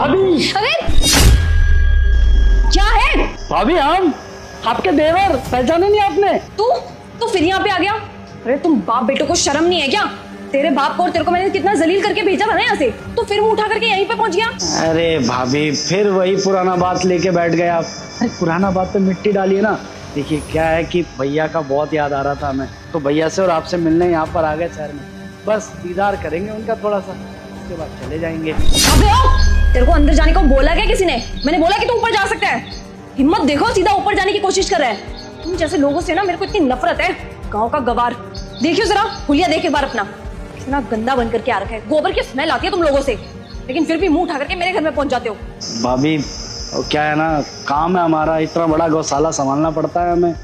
भाभी। अरे क्या है? भाभी हम आपके देवर, पहचाने नहीं आपने? तू फिर यहाँ पे आ गया? अरे तुम बाप बेटों को शर्म नहीं है क्या? तेरे बाप को और तेरे को मैंने कितना जलील करके भेजा था ना यहाँ से, तो फिर मुंह उठा करके यहीं पे पहुंच गया। अरे भाभी फिर वही पुराना बात लेके बैठ गए आप। अरे पुराना बात पे मिट्टी डालिए ना। देखिए क्या है कि भैया का बहुत याद आ रहा था हमें, तो भैया से और आपसे मिलने यहाँ पर आ गए शहर में। बस दीदार करेंगे उनका थोड़ा सा, उसके बाद चले जाएंगे। अबे ओ, तेरे को अंदर जाने को बोला क्या किसी ने? मैंने बोला कि तू ऊपर जा सकता है। हिम्मत देखो, सीधा ऊपर जाने की कोशिश कर रहा है। तुम जैसे लोगों से ना मेरे को इतनी नफरत है। गाँव का गवार देखियो जरा, हुलिया देख एक बार अपना, इतना गंदा बन करके आ रखा है। गोबर की स्मेल आती है तुम लोगों से, लेकिन फिर भी मुंह उठा करके मेरे घर में पहुंच जाते हो। भाभी क्या है ना, काम है हमारा, इतना बड़ा गौशाला संभालना पड़ता है हमें।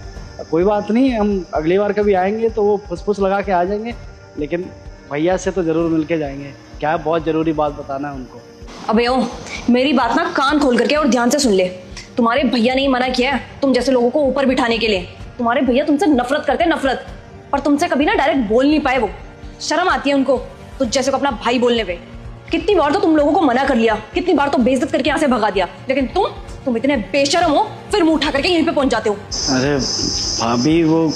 कोई बात नहीं, हम अगली बार कभी आएंगे तो वो फुसफुस लगा के आ जाएंगे, लेकिन भैया से तो जरूर मिलके जाएंगे। क्या है, बहुत जरूरी बात बताना है उनको। अबे ओ, मेरी बात ना कान खोल करके और ध्यान से सुन ले। तुम्हारे भैया ने ही मना किया है तुम जैसे लोगों को ऊपर बिठाने के लिए। तुम्हारे भैया तुमसे नफरत करते हैं, नफरत। पर तुमसे कभी ना डायरेक्ट बोल नहीं पाए वो। शर्म आती है उनको तो जैसे को अपना भाई बोलने पे। कितनी बार तो तुम लोगों को मना कर लिया, कितनी बार तो बेइज्जत करके यहाँ से भगा दिया, लेकिन तुम इतने बेशर्म हो, फिर मुंह उठा करके यहीं पे पहुंच जाते हो। अरे भाभी वो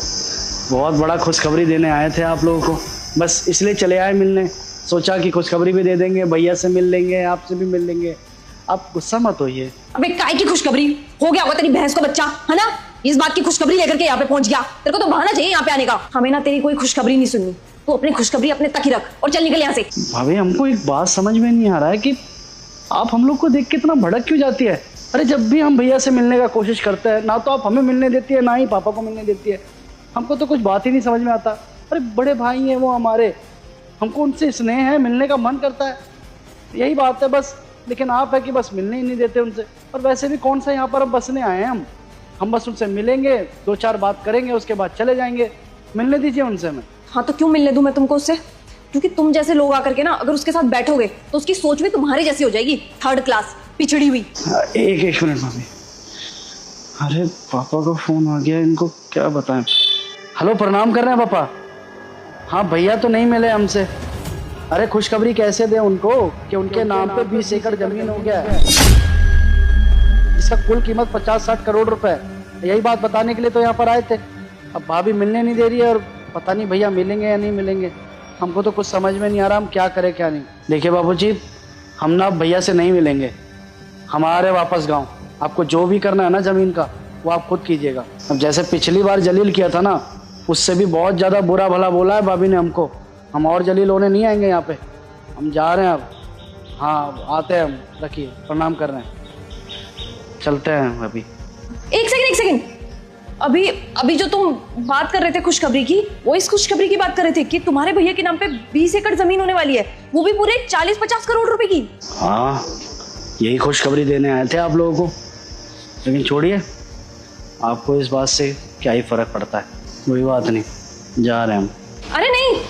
बहुत बड़ा खुशखबरी देने आए थे आप लोगों को, बस इसलिए चले आए मिलने। सोचा कि खुशखबरी भी दे देंगे, भैया से मिल लेंगे, आपसे भी मिल लेंगे। आप गुस्सा मत होइए। अबे काय की खुशखबरी? हो गया होगा तेरी भैंस को बच्चा, है ना? इस बात की खुशखबरी लेकर के यहाँ पे पहुंच गया। तेरे को तो बहाना चाहिए यहाँ पे आने का। हमें ना तेरी कोई खुशखबरी नहीं सुननी। तू अपनी खुशखबरी अपने तक ही रख और चल निकल यहाँ से। भाभी हमको एक बात समझ में नहीं आ रहा है कि आप हम लोग को देख के इतना भड़क क्यों जाती है। अरे जब भी हम भैया से मिलने का कोशिश करते हैं, ना तो आप हमें मिलने देती है, ना ही पापा को मिलने देती है। हमको तो कुछ बात ही नहीं समझ में आता। अरे बड़े भाई हैं वो हमारे, हमको उनसे स्नेह है, मिलने का मन करता है, यही बात है बस। लेकिन आप है कि बस मिलने ही नहीं देते उनसे। और वैसे भी कौन सा यहाँ पर अब बसने आए हैं हम बस उनसे मिलेंगे, 2-4 बात करेंगे, उसके बाद चले जाएंगे। मिलने दीजिए उनसे हमें। हाँ तो क्यों मिलने दूं मैं तुमको उससे? क्योंकि तुम जैसे लोग आकर के ना अगर उसके साथ बैठोगे तो उसकी सोच भी तुम्हारी जैसी हो जाएगी, थर्ड क्लास, पिछड़ी हुई। एक मिनट भाभी। अरे पापा का फोन आ गया, इनको क्या बताएं। हेलो, प्रणाम कर रहे हैं पापा। हाँ भैया तो नहीं मिले हमसे। अरे खुशखबरी कैसे दें उनको कि उनके नाम पे 20 एकड़ जमीन हो गया है, जिसका कुल कीमत 50-60 करोड़ रुपए। यही बात बताने के लिए तो यहाँ पर आए थे। अब भाभी मिलने नहीं दे रही है और पता नहीं भैया मिलेंगे या नहीं मिलेंगे। हमको तो कुछ समझ में नहीं आ रहा हम क्या करें क्या नहीं। देखिए बाबूजी, हम ना भैया से नहीं मिलेंगे, हम आ रहे वापस गाँव। आपको जो भी करना है ना जमीन का, वो आप खुद कीजिएगा। अब जैसे पिछली बार जलील किया था ना, उससे भी बहुत ज़्यादा बुरा भला बोला है भाभी ने हमको। हम और जलील होने नहीं आएंगे यहाँ पे। हम जा रहे हैं अब। हाँ आते हैं हम, रखिए, प्रणाम कर रहे हैं, चलते हैं अभी। एक सेकंड। अभी जो तुम बात कर रहे थे खुशखबरी की, वो इस खुशखबरी की बात कर रहे थे कि तुम्हारे भैया के नाम पे 20 एकड़ जमीन होने वाली है, वो भी पूरे 40-50 करोड़ रुपए की। हाँ यही खुशखबरी देने आए थे आप लोगों को। लेकिन छोड़िए, आपको इस बात से क्या ही फर्क पड़ता है, कोई बात नहीं, जा रहे हैं हम। अरे नहीं,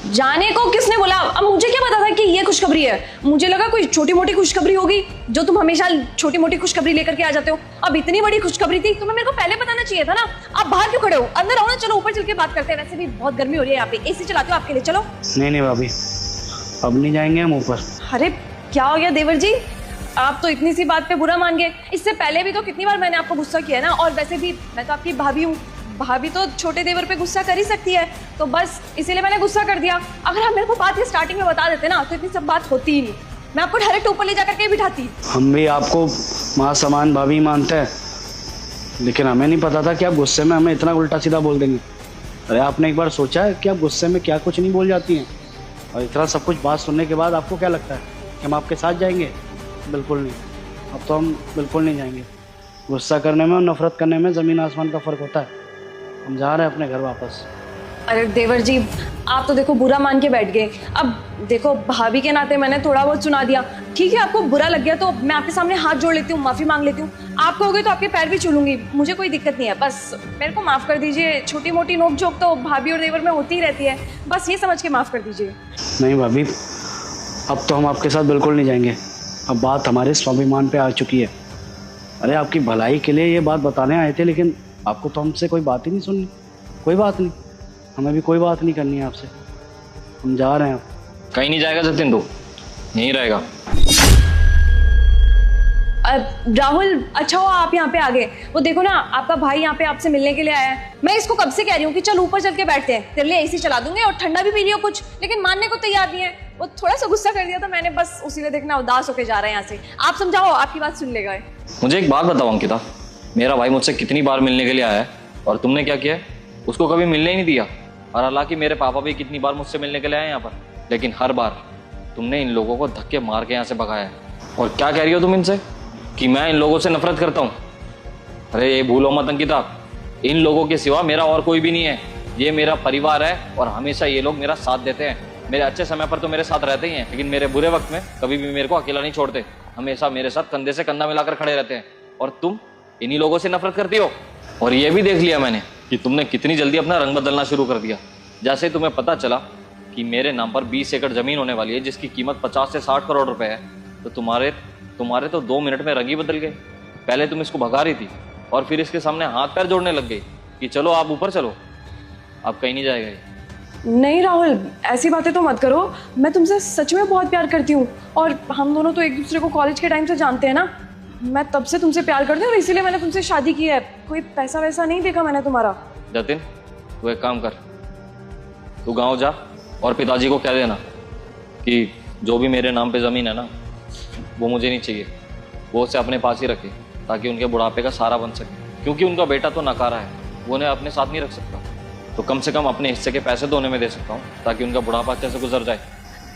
जाने को किसने बोला? अब मुझे क्या पता था कि ये खुशखबरी है? मुझे लगा कोई छोटी मोटी खुशखबरी होगी, जो तुम हमेशा छोटी मोटी खुशखबरी लेकर के आ जाते हो। अब इतनी बड़ी खुशखबरी थी, तुम्हें मेरे को पहले बताना चाहिए था ना। आप बाहर क्यों खड़े हो? अंदर आओ ना, चलो ऊपर चल के बात करते हैं। वैसे भी बहुत गर्मी हो रही है यहाँ पे, एसी चलाते हो आपके लिए। चलो। नहीं भाभी, अब नहीं जाएंगे हम ऊपर। अरे क्या हो गया देवर जी, आप तो इतनी सी बात पे बुरा मान गए। इससे पहले भी तो कितनी बार मैंने आपको गुस्सा किया ना। और वैसे भी मैं तो आपकी भाभी हूँ, भाभी तो छोटे देवर पे गुस्सा कर ही सकती है, तो बस इसीलिए मैंने गुस्सा कर दिया। अगर आप मेरे को बात ही स्टार्टिंग में बता देते ना, तो इतनी सब बात होती ही नहीं। मैं आपको डायरेक्ट ऊपर ले जाकर के बिठाती। हम भी आपको माँ समान भाभी मानते हैं, लेकिन हमें नहीं पता था कि आप गुस्से में हमें इतना उल्टा सीधा बोल देंगे। अरे आपने एक बार सोचा है कि आप गुस्से में क्या कुछ नहीं बोल जाती हैं? और इतना सब कुछ बात सुनने के बाद आपको क्या लगता है कि हम आपके साथ जाएंगे? बिल्कुल नहीं, अब तो हम बिल्कुल नहीं जाएंगे। गुस्सा करने में और नफरत करने में ज़मीन आसमान का फ़र्क होता है। हम जा रहे हैं अपने घर वापस। अरे देवर जी, आप तो देखो बुरा मान के बैठ गए। अब देखो, भाभी के नाते मैंने थोड़ा बहुत सुना दिया, ठीक है? आपको बुरा लग गया तो मैं आपके सामने हाथ जोड़ लेती हूँ, माफ़ी मांग लेती हूँ। आप कहोगे तो आपके पैर भी छूलूंगी, मुझे कोई दिक्कत नहीं है। बस मेरे को माफ़ कर दीजिए। छोटी मोटी नोक झोंक तो भाभी और देवर में होती ही रहती है, बस ये समझ के माफ़ कर दीजिए। नहीं भाभी, अब तो हम आपके साथ बिल्कुल नहीं जाएंगे। अब बात हमारे स्वाभिमान पे आ चुकी है। अरे आपकी भलाई के लिए ये बात बताने आए थे, लेकिन आपको तो हमसे कोई बात ही नहीं सुननी। कोई बात नहीं, हमें भी कोई बात नहीं करनी है आपसे। हम जा रहे हैं। कहीं नहीं जाएगा सचिन, तू यहीं रहेगा। राहुल, अच्छा हुआ आप यहाँ पे आ गए। वो देखो ना, आपका भाई यहाँ पे आपसे मिलने के लिए आया है। मैं इसको कब से कह रही हूँ कि चल ऊपर चल के बैठते हैं, तेरे लिए एसी चला दूंगे और ठंडा भी पी लियो कुछ, लेकिन मानने को तैयार नहीं है। वो थोड़ा सा गुस्सा कर दिया था मैंने, बस उसी में देखना उदास होके जा रहे हैं यहाँ से। आप समझाओ, आपकी बात सुन लेगा। मुझे एक बात बताओ अंकिता, मेरा भाई मुझसे कितनी बार मिलने के लिए आया है और तुमने क्या किया? उसको कभी मिलने ही नहीं दिया। और हालांकि मेरे पापा भी कितनी बार मुझसे मिलने के लिए आए यहाँ पर, लेकिन हर बार तुमने इन लोगों को धक्के मार के यहाँ से भगाया है। और क्या कह रही हो तुम इनसे कि मैं इन लोगों से नफरत करता हूँ? अरे ये भूलो मत अंकिता, इन लोगों के सिवा मेरा और कोई भी नहीं है। ये मेरा परिवार है और हमेशा ये लोग मेरा साथ देते हैं। मेरे अच्छे समय पर तो मेरे साथ रहते ही हैं, लेकिन मेरे बुरे वक्त में कभी भी मेरे को अकेला नहीं छोड़ते। हमेशा मेरे साथ कंधे से कंधा मिलाकर खड़े रहते हैं। और तुम इन्हीं लोगों से नफरत करती हो। और ये भी देख लिया मैंने कि तुमने कितनी जल्दी अपना रंग बदलना शुरू कर दिया। जैसे तुम्हें पता चला कि मेरे नाम पर 20 एकड़ जमीन होने वाली है जिसकी कीमत 50 से 60 करोड़ रुपए है, तो तुम्हारे तो 2 मिनट में रंग ही बदल गए। पहले तुम इसको भगा रही थी और फिर इसके सामने हाथ पैर जोड़ने लग गई कि चलो आप ऊपर चलो। आप कहीं नहीं जाएगा ये। नहीं राहुल, ऐसी बातें तो मत करो। मैं तुमसे सच में बहुत प्यार करती हूँ और हम दोनों तो एक दूसरे को कॉलेज के टाइम से जानते हैं ना। मैं तब से तुमसे प्यार करती हूँ और इसीलिए मैंने तुमसे शादी की है। कोई पैसा वैसा नहीं देखा मैंने तुम्हारा। जतिन, तू एक काम कर, तू गांव जा और पिताजी को कह देना कि जो भी मेरे नाम पे ज़मीन है ना, वो मुझे नहीं चाहिए। वो उसे अपने पास ही रखे ताकि उनके बुढ़ापे का सहारा बन सके। क्योंकि उनका बेटा तो नकारा है, वो उन्हें अपने साथ नहीं रख सकता, तो कम से कम अपने हिस्से के पैसे तो उन्हें मैं दे सकता हूँ ताकि उनका बुढ़ापा अच्छे से गुजर जाए।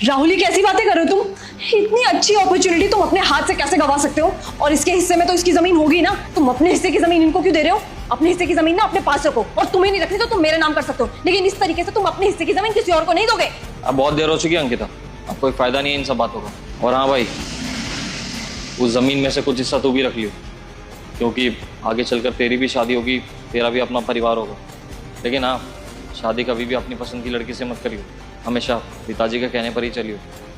राहुल, ये कैसी बातें कर रहे हो तुम? इतनी अच्छी अपॉर्चुनिटी तुम अपने हाथ से कैसे गवा सकते हो? और इसके हिस्से में तो इसकी जमीन होगी ना, तुम अपने हिस्से की जमीन इनको क्यों दे रहे हो? अपने हिस्से की जमीन ना अपने पास रखो, और तुम्हें नहीं रखनी तो तुम मेरे नाम कर सकते हो, लेकिन इस तरीके से तुम अपने हिस्से की जमीन किसी और को नहीं दोगे। अब बहुत देर हो चुकी है अंकिता, अब कोई फायदा नहीं है इन सब बातों का। और हाँ भाई, उस जमीन में से कुछ हिस्सा तू भी रख लियो, क्योंकि आगे चलकर तेरी भी शादी होगी, तेरा भी अपना परिवार होगा। लेकिन हाँ, शादी कभी भी अपनी पसंद की लड़की से मत करियो, हमेशा पिताजी के कहने पर ही चलियो।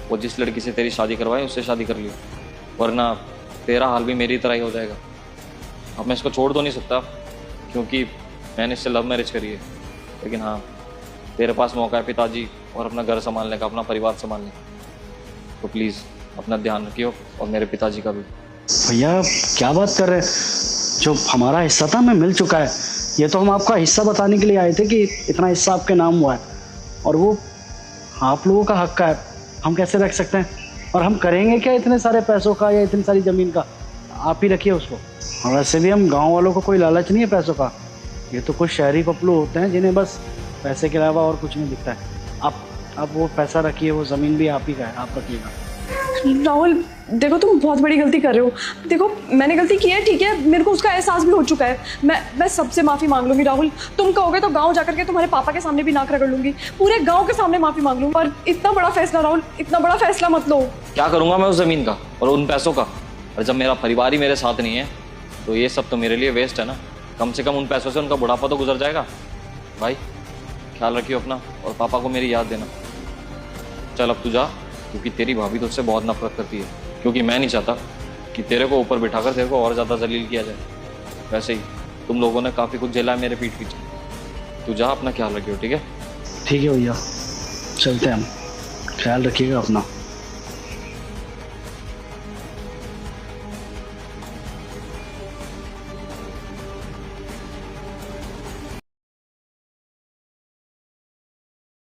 वो जिस लड़की से तेरी शादी करवाए उससे शादी कर लियो, वरना तेरा हाल भी मेरी तरह ही हो जाएगा। अब मैं इसको छोड़ तो नहीं सकता क्योंकि मैंने इससे लव मैरिज करी है, लेकिन हाँ, तेरे पास मौका है पिताजी और अपना घर संभालने का, अपना परिवार संभालने का। तो प्लीज़ अपना ध्यान रखियो और मेरे पिताजी का भी। भैया क्या बात कर रहे हैं? जो हमारा हिस्सा था हमें मिल चुका है। ये तो हम आपका हिस्सा बताने के लिए आए थे कि इतना हिस्सा आपके नाम हुआ है, और वो आप लोगों का हक का है, हम कैसे रख सकते हैं? और हम करेंगे क्या इतने सारे पैसों का या इतनी सारी ज़मीन का? आप ही रखिए उसको। और वैसे भी हम गांव वालों को कोई लालच नहीं है पैसों का। ये तो कुछ शहरी पपलू होते हैं जिन्हें बस पैसे के अलावा और कुछ नहीं दिखता है। आप वो पैसा रखिए, वो ज़मीन भी आप ही का है, आप रखिएगा। राहुल देखो, तुम बहुत बड़ी गलती कर रहे हो। देखो, मैंने गलती की है, ठीक है, मेरे को उसका एहसास भी हो चुका है। मैं सबसे माफ़ी मांग लूंगी राहुल। तुम कहोगे तो गांव जाकर के तुम्हारे पापा के सामने भी नाक रगड़ लूंगी, पूरे गांव के सामने माफ़ी मांग लूंगी। और इतना बड़ा फैसला राहुल, इतना बड़ा फैसला मत लो। क्या करूँगा मैं उस ज़मीन का और उन पैसों का? और जब मेरा परिवार ही मेरे साथ नहीं है तो ये सब तो मेरे लिए वेस्ट है ना। कम से कम उन पैसों से उनका बुढ़ापा तो गुजर जाएगा। भाई ख्याल रखियो अपना, और पापा को मेरी याद देना। चल अब तू जा, क्योंकि तेरी भाभी तो उससे बहुत नफरत करती है, क्योंकि मैं नहीं चाहता कि तेरे को ऊपर बिठाकर तेरे को और ज़्यादा जलील किया जाए। वैसे ही तुम लोगों ने काफ़ी कुछ झेला है मेरे पीठ पीछे। तू जा, अपना ख्याल रखियो, ठीक है? ठीक है भैया, चलते हैं हम। ख्याल रखिएगा अपना।